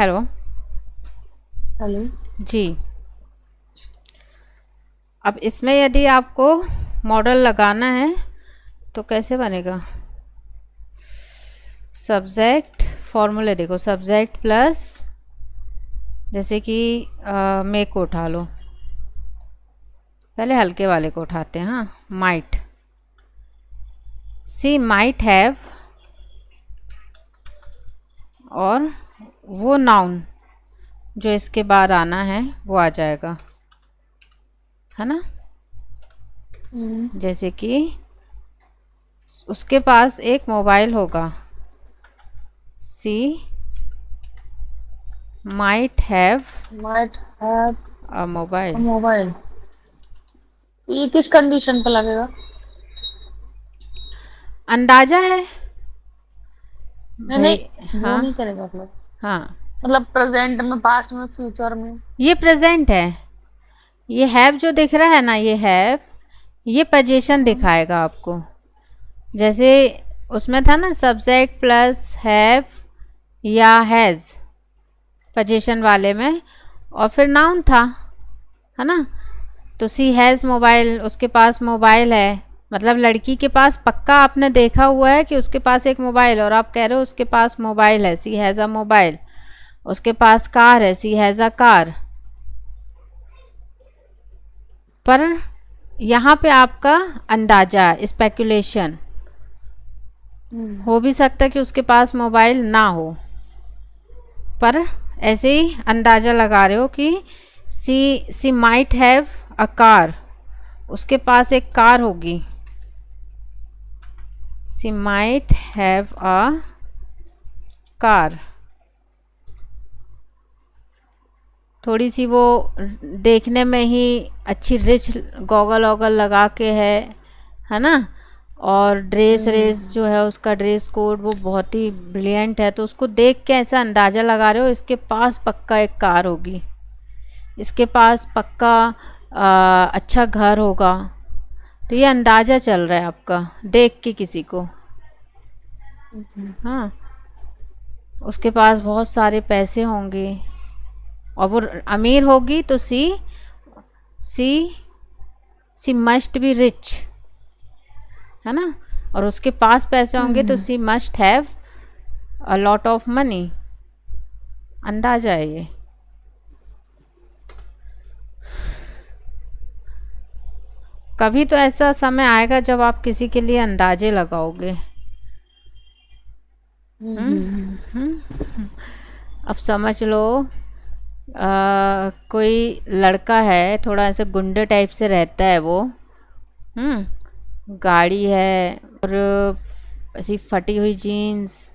Hello. Hello. जी। अब इसमें यदि आपको मॉडल लगाना है तो कैसे बनेगा? सब्जेक्ट फॉर्मूले देखो, सब्जेक्ट प्लस, जैसे कि मे को उठा लो, पहले हल्के वाले को उठाते हैं। हाँ, माइट, सी माइट हैव, और वो नाउन जो इसके बाद आना है वो आ जाएगा, है ना। जैसे कि उसके पास एक मोबाइल होगा, she might have might have a a mobile. Mobile. ये किस कंडीशन पे लगेगा? अंदाजा है नहीं भाई। नहीं, वो हाँ नहीं करेगा मतलब। हाँ, मतलब प्रेजेंट में, पास्ट में, फ्यूचर में। ये प्रेजेंट है। ये हैव जो दिख रहा है ना, ये हैव, ये पोजीशन हाँ। दिखाएगा आपको। जैसे उसमें था ना, सब्जेक्ट प्लस हैव या हैज़ पोजीशन वाले में, और फिर नाउन था, है ना। तो सी हैज़ मोबाइल, उसके पास मोबाइल है, मतलब लड़की के पास पक्का आपने देखा हुआ है कि उसके पास एक मोबाइल, और आप कह रहे हो उसके पास मोबाइल है, सी हैज़ अ मोबाइल। उसके पास कार है, सी हैज़ अ कार। पर यहाँ पे आपका अंदाजा, स्पेकुलेशन, हो भी सकता है कि उसके पास मोबाइल ना हो, पर ऐसे ही अंदाज़ा लगा रहे हो कि सी माइट हैव अ कार, उसके पास एक कार होगी। सी माइट हैव अ कार, थोड़ी सी वो देखने में ही अच्छी रिच, गॉगल वॉगल लगा के है ना। और ड्रेस रेस जो है उसका, ड्रेस कोड वो बहुत ही ब्रिलियंट है, तो उसको देख के ऐसा अंदाज़ा लगा रहे हो इसके पास पक्का एक कार होगी, इसके पास पक्का अच्छा घर होगा। तो ये अंदाज़ा चल रहा है आपका देख के किसी को। हाँ, उसके पास बहुत सारे पैसे होंगे, और वो अमीर होगी, तो she she she must be rich, है ना। और उसके पास पैसे होंगे तो she must have a lot of money. अंदाजा है ये। कभी तो ऐसा समय आएगा जब आप किसी के लिए अंदाजे लगाओगे। अब समझ लो, कोई लड़का है, थोड़ा ऐसे गुंडे टाइप से रहता है वो, गाड़ी है, और ऐसी फटी हुई जीन्स,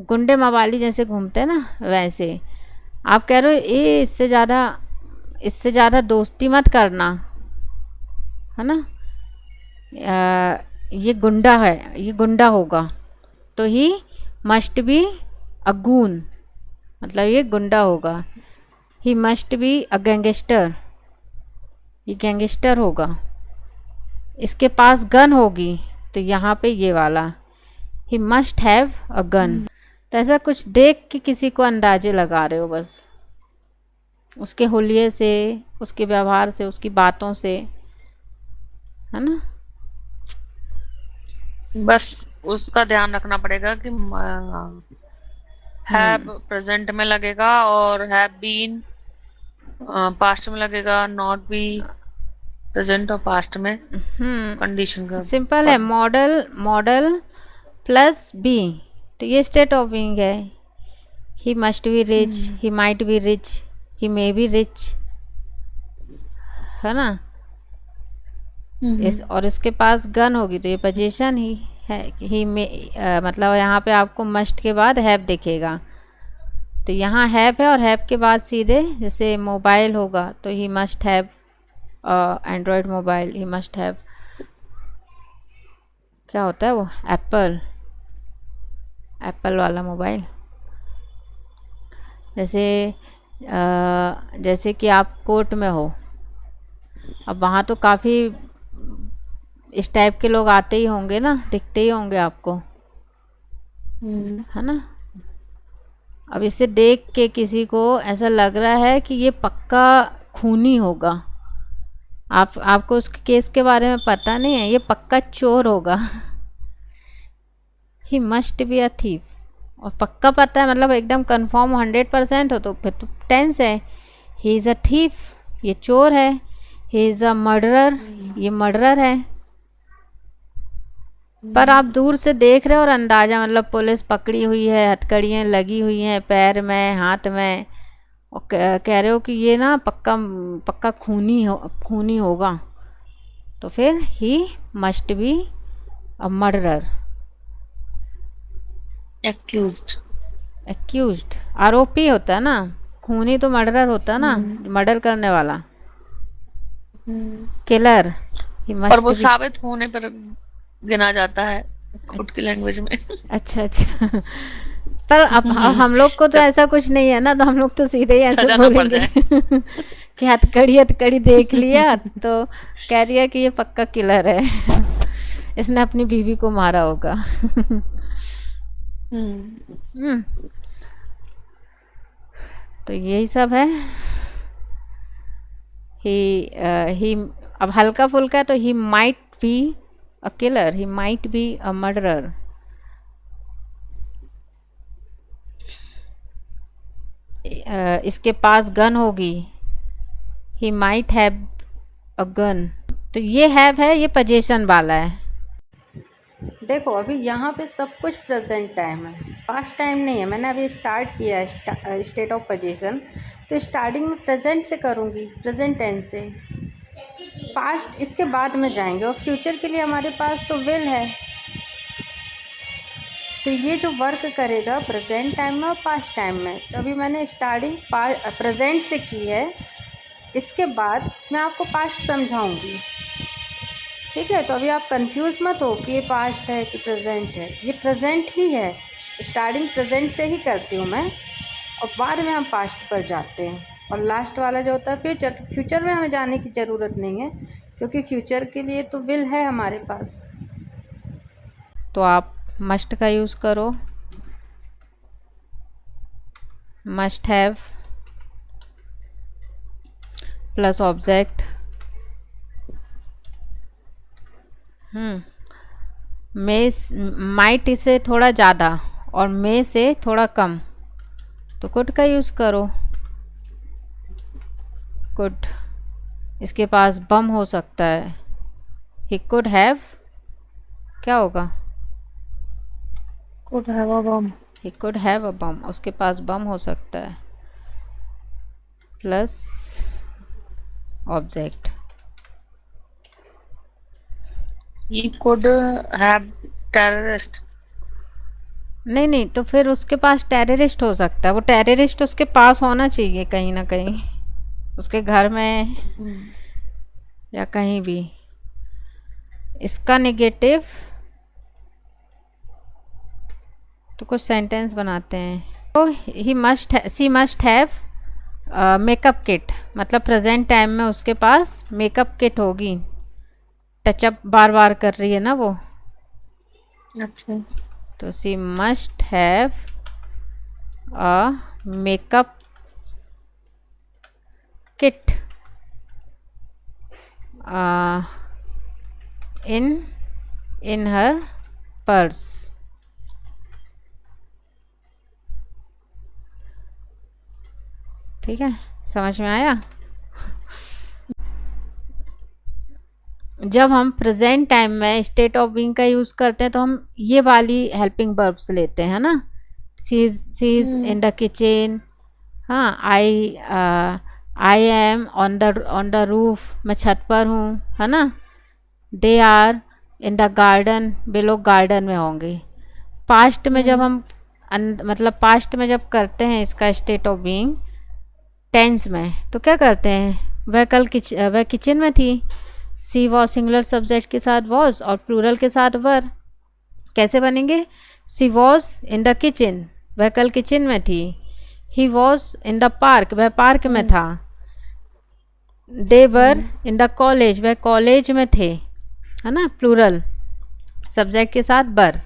गुंडे मवाली जैसे घूमते हैं ना वैसे। आप कह रहे हो ये इससे ज़्यादा दोस्ती मत करना, है ना। ये गुंडा है, ये गुंडा होगा, तो he must be a goon, मतलब ये गुंडा होगा। He must be a gangster, ये गैंगस्टर होगा। इसके पास गन होगी, तो यहाँ पे ये वाला, he must have a gun. तो ऐसा कुछ देख के किसी को अंदाजे लगा रहे हो बस, उसके हुलिये से, उसके व्यवहार से, उसकी बातों से, है ना। बस उसका ध्यान रखना पड़ेगा कि हैव हम्म प्रेजेंट में लगेगा, और हैव बीन पास्ट में लगेगा, नॉट बी प्रेजेंट और पास्ट में कंडीशन का सिंपल है। पर। मॉडल मॉडल प्लस बी, तो ये स्टेट ऑफ बीइंग है। He must be rich, he might be rich, he may be rich, है ना। इस और इसके पास गन होगी, तो ये पोजीशन ही है। ही मे मतलब यहाँ पे आपको मस्ट के बाद हैव दिखेगा, तो यहाँ हैव है, और हैव के बाद सीधे जैसे मोबाइल होगा, तो he must have Android mobile, he must have, क्या होता है वो, एप्पल, एप्पल वाला मोबाइल। जैसे जैसे कि आप कोर्ट में हो, अब वहाँ तो काफ़ी इस टाइप के लोग आते ही होंगे ना, दिखते ही होंगे आपको, है ना। अब इसे देख के किसी को ऐसा लग रहा है कि ये पक्का खूनी होगा। आपको उस केस के बारे में पता नहीं है, ये पक्का चोर होगा। He must be a thief, और पक्का पता है मतलब एकदम कंफर्म 100% हो तो फिर तो टेंस है। ही इज़ अ थीफ, ये चोर है। ही इज़ अ मर्डरर, ये मर्डरर है। पर आप दूर से देख रहे हो और अंदाज़ा, मतलब पुलिस पकड़ी हुई है, हथकड़ियाँ लगी हुई हैं पैर में हाथ में, और कह रहे हो कि ये ना पक्का पक्का खूनी होगा। तो फिर he must be a murderer. Accused आरोपी होता है ना, खूनी तो मर्डरर होता है ना, मर्डर करने वाला। किलर, ही और मस्ट वो बी। साबित होने पर गिना जाता है कोर्ट की लैंग्वेज में। अच्छा अच्छा। पर अब हम लोग को तो ऐसा कुछ नहीं है ना, तो हम लोग तो सीधे ही ऐसे सजा ना पड़ बोलेंगे जाए। कि हथकड़ी देख लिया तो कह दिया कि ये पक्का किलर है। इसने अपनी बीवी को मारा होगा। तो यही सब है। ही अब हल्का फुल्का तो he might be a killer, he might be a murderer. इसके पास गन होगी, he might have a gun. तो ये हैव है, ये पोजीशन वाला है। देखो अभी यहाँ पे सब कुछ प्रेजेंट टाइम है, पास्ट टाइम नहीं है। मैंने अभी स्टार्ट किया है स्टेट ऑफ पोजीशन, तो स्टार्टिंग में प्रेजेंट से करूँगी, प्रेजेंट टेंस से। पास्ट इसके बाद में जाएंगे, और फ्यूचर के लिए हमारे पास तो विल है। तो ये जो वर्क करेगा प्रेजेंट टाइम में और पास्ट टाइम में। तो अभी मैंने स्टार्टिंग प्रेजेंट से की है, इसके बाद मैं आपको पास्ट समझाऊंगी। ठीक है, तो अभी आप कंफ्यूज मत हो कि ये पास्ट है कि प्रेजेंट है। ये प्रेजेंट ही है, स्टार्टिंग प्रेजेंट से ही करती हूँ मैं, और बाद में हम पास्ट पर जाते हैं। और लास्ट वाला जो होता है फ्यूचर, फ्यूचर में हमें जाने की ज़रूरत नहीं है, क्योंकि फ्यूचर के लिए तो विल है हमारे पास। तो आप मस्ट का यूज़ करो, must have plus object. May might say थोड़ा ज़्यादा और मे से थोड़ा कम, तो कुड का यूज़ करो। कुड, इसके पास बम हो सकता है। ही कुड हैव, क्या होगा? Could have a bomb. He could have a bomb, उसके पास बम हो सकता है, plus object. He could have terrorist. नहीं, तो फिर उसके पास टेररिस्ट हो सकता है। वो टेररिस्ट उसके पास होना चाहिए कहीं ना कहीं, उसके घर में या कहीं भी। इसका नेगेटिव, तो कुछ सेंटेंस बनाते हैं। तो she must have makeup kit, मतलब प्रेजेंट टाइम में उसके पास मेकअप किट होगी। टचअप बार बार कर रही है ना वो। अच्छा, तो she must have a makeup kit in her purse. ठीक है, समझ में आया? जब हम प्रेजेंट टाइम में स्टेट ऑफ बीइंग का यूज़ करते हैं तो हम ये वाली हेल्पिंग वर्ब्स लेते हैं ना। She is in the kitchen, हाँ। I am on the roof, मैं छत पर हूँ, है ना। They are in the garden, वे लोग गार्डन में होंगे। पास्ट में जब हम मतलब पास्ट में जब करते हैं इसका स्टेट ऑफ बीइंग टेंस में, तो क्या करते हैं? वह किचन में थी। सी वॉज सिंगुलर सब्जेक्ट के साथ वॉज और प्लूरल के साथ वर। कैसे बनेंगे? सी वॉज इन द किचन, वह कल किचन में थी। He was in the park, वह पार्क में था। दे वर इन द कॉलेज, वह कॉलेज में थे, है ना, प्लूरल सब्जेक्ट के साथ बर।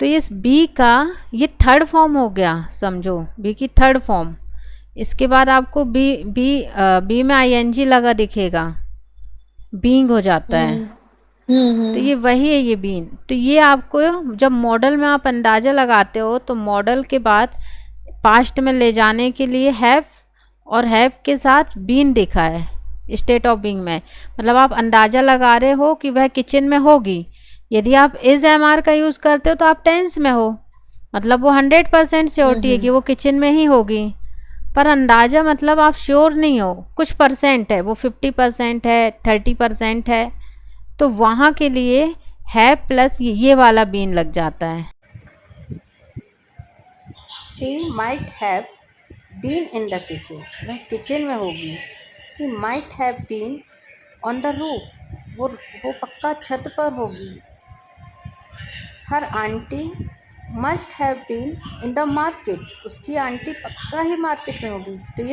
तो इस बी का ये थर्ड फॉर्म हो गया, समझो बी की थर्ड फॉर्म। इसके बाद आपको बी में आईएनजी लगा दिखेगा, बीइंग हो जाता है। तो ये वही है ये बीन। तो ये आपको जब मॉडल में आप अंदाज़ा लगाते हो तो मॉडल के बाद पास्ट में ले जाने के लिए हैव और हैव के साथ बीन देखा है स्टेट ऑफ बीइंग में। मतलब आप अंदाज़ा लगा रहे हो कि वह किचन में होगी। यदि आप इज एम आर का यूज़ करते हो तो आप टेंस में हो, मतलब वो 100% श्योरिटी है कि वो किचन में ही होगी। पर अंदाज़ा मतलब आप श्योर नहीं हो, कुछ परसेंट है, वो 50% है, 30% है। तो वहाँ के लिए है प्लस ये वाला बीन लग जाता है। She might have been in the kitchen, वह किचन में होगी। She might have been on the roof, वो पक्का छत पर होगी। Her aunty must have been in the market, उसकी आंटी पक्का ही मार्केट में होगी। तो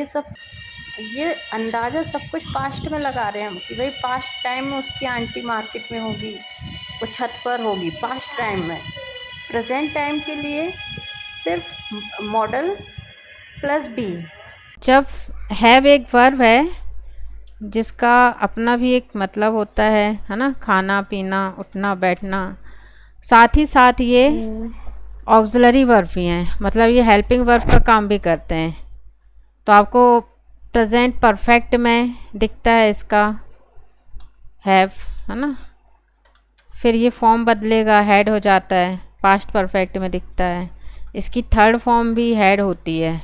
ये अंदाज़ा सब कुछ पास्ट में लगा रहे हैं हम कि भाई पास्ट टाइम में उसकी आंटी मार्केट में होगी, वो छत पर होगी पास्ट टाइम में। प्रेजेंट टाइम के लिए सिर्फ मॉडल प्लस बी। जब हैव एक वर्ब है जिसका अपना भी एक मतलब होता है ना, खाना पीना उठना बैठना, साथ ही साथ ये ऑक्सिलरी वर्ब भी हैं, मतलब ये हेल्पिंग वर्ब का काम भी करते हैं। तो आपको प्रेजेंट परफेक्ट में दिखता है इसका हैव, है ना। फिर ये फॉर्म बदलेगा, हेड हो जाता है, पास्ट परफेक्ट में दिखता है। इसकी थर्ड फॉर्म भी हेड होती है।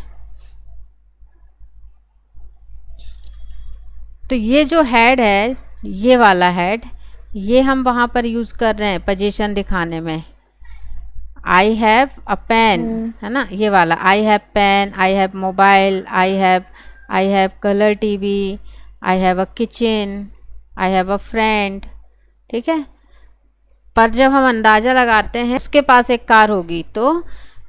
तो ये जो हेड है, ये वाला हेड, ये हम वहाँ पर यूज़ कर रहे हैं पोजीशन दिखाने में। आई हैव अ पेन, है ना, ये वाला I have pen, I have mobile, I have colour TV, I have a kitchen, I have a friend, ठीक है। पर जब हम अंदाज़ा लगाते हैं उसके पास एक कार होगी तो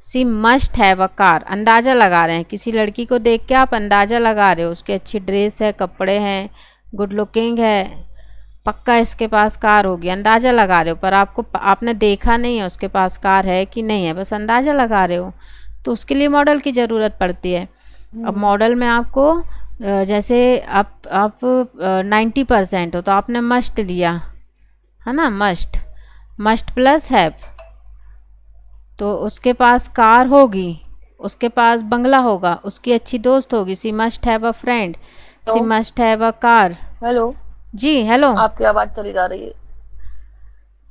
she must have a car, अंदाज़ा लगा रहे हैं। किसी लड़की को देख के आप अंदाज़ा लगा रहे हो, उसकी अच्छी ड्रेस है, कपड़े हैं, गुड लुकिंग है, पक्का इसके पास कार होगी, अंदाज़ा लगा रहे हो। पर आपने देखा नहीं है उसके पास कार है कि नहीं है, बस अंदाज़ा लगा रहे हो। तो उसके लिए मॉडल की ज़रूरत पड़ती है। अब मॉडल में आपको जैसे आप 90% हो तो आपने मस्ट लिया, है ना, मस्ट प्लस हैव, तो उसके पास कार होगी, उसके पास बंगला होगा, उसकी अच्छी दोस्त होगी, she must have a friend, she must have a car. Hello जी हेलो, आपकी आवाज चली जा रही है।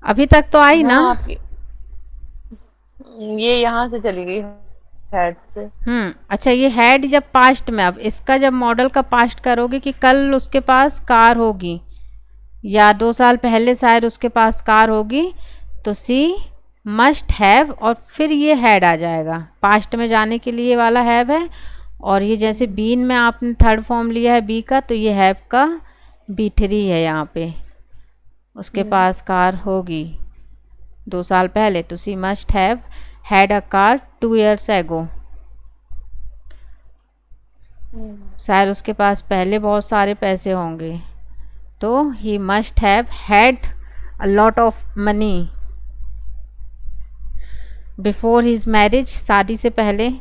अभी तक तो आई ना। आपकी ये यहाँ से चली गई हेड से। अच्छा, ये हैड जब पास्ट में, अब इसका जब मॉडल का पास्ट करोगे कि कल उसके पास कार होगी या 2 साल पहले शायद उसके पास कार होगी, तो सी मस्ट हैव और फिर ये हैड आ जाएगा। पास्ट में जाने के लिए वाला हैव है, और ये जैसे बीन में आपने थर्ड फॉर्म लिया है बी का, तो ये हैव का B3 है यहाँ पे, उसके पास कार होगी 2 साल पहले, तो she must have had a car 2 years ago। शायद उसके पास पहले बहुत सारे पैसे होंगे, तो he must have had a lot of money before his marriage, शादी से पहले।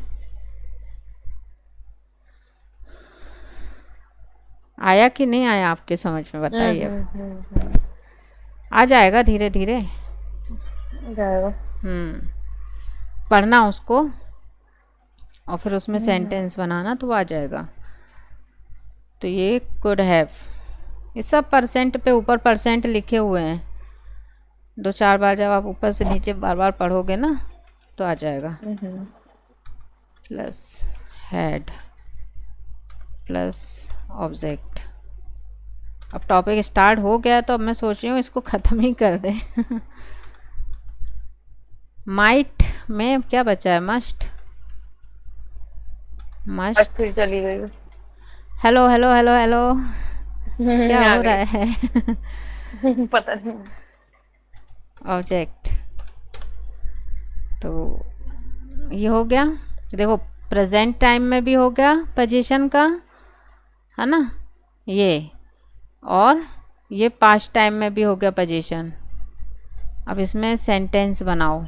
आया कि नहीं आया आपके समझ में, बताइए। आ जाएगा धीरे धीरे, पढ़ना उसको और फिर उसमें सेंटेंस बनाना तो आ जाएगा। तो ये कुड हैव, ये सब परसेंट पे ऊपर परसेंट लिखे हुए हैं, 2-4 बार जब आप ऊपर से नीचे बार बार पढ़ोगे ना तो आ जाएगा। Plus had plus object. अब टॉपिक स्टार्ट हो गया तो अब मैं सोच रही हूँ इसको ख़त्म ही कर दें। माइट में क्या बचा है, मस्ट फिर चली गई। हेलो हेलो हेलो हेलो, क्या हो रहा है? पता नहीं। ऑब्जेक्ट, तो ये हो गया। देखो प्रेजेंट टाइम में भी हो गया पोजीशन का, है ना, ये, और ये पास्ट टाइम में भी हो गया पोजीशन। अब इसमें सेंटेंस बनाओ।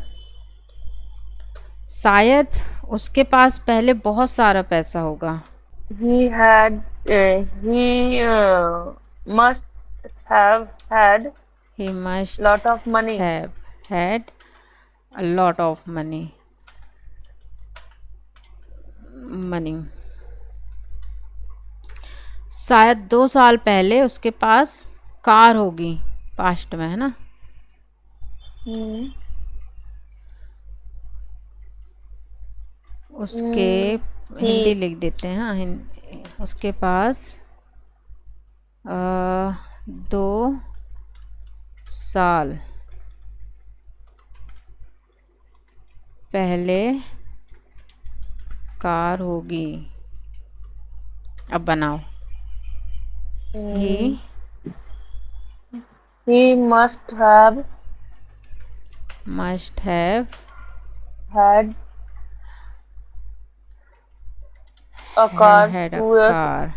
शायद उसके पास पहले बहुत सारा पैसा होगा। he had he must have had he must lot of money. Have had a lot of money. Money, शायद 2 साल पहले उसके पास कार होगी, पास्ट में है ना। Hmm. उसके हिंदी लिख देते हैं। हाँ, उसके पास 2 साल पहले कार होगी। अब बनाओ। ही must have must have had a car had a 2 years. Car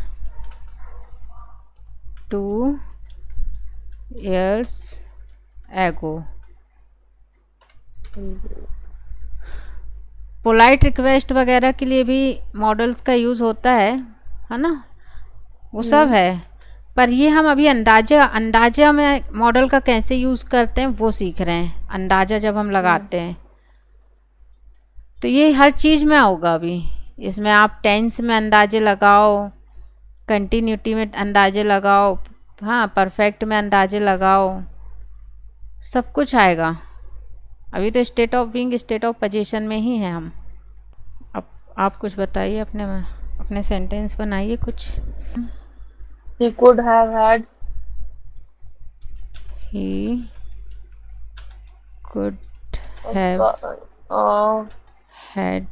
2 years ago। Polite request वगैरह के लिए भी मॉडल्स का यूज़ होता है ना, वो सब है। पर ये हम अभी अंदाजा में मॉडल का कैसे यूज़ करते हैं वो सीख रहे हैं। अंदाजा जब हम लगाते हैं तो ये हर चीज़ में होगा। अभी इसमें आप टेंस में अंदाजे लगाओ, कंटिन्यूटी में अंदाजे लगाओ, हाँ, परफेक्ट में अंदाजे लगाओ, सब कुछ आएगा। अभी तो state of being, state of position में ही है हम। अब आप कुछ बताइए, अपने सेंटेंस बनाइए कुछ। He could have had he could a have had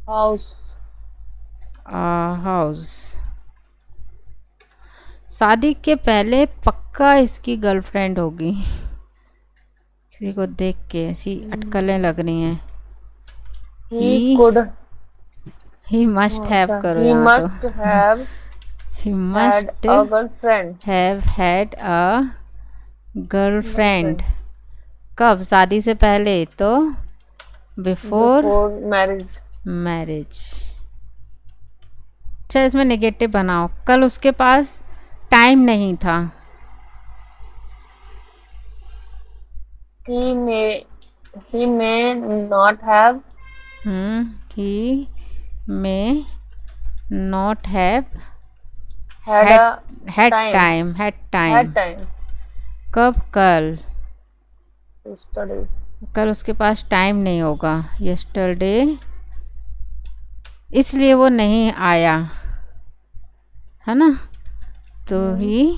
house. A house. शादी के पहले पक्का इसकी गर्लफ्रेंड होगी। किसी को देख के ऐसी अटकलें लग रही हैं। He could he must have करो he यहाँ must तो। have he had must a girlfriend. Have had a girlfriend. कब? शादी से पहले, तो बिफोर Before marriage. मैरिज। अच्छा, इसमें नेगेटिव बनाओ। कल उसके पास टाइम नहीं था। He may not have he may not have had a had time. Time. Had time कब? कल। to study. कल उसके पास टाइम नहीं होगा, यस्टरडे, इसलिए वो नहीं आया, है ना। तो ही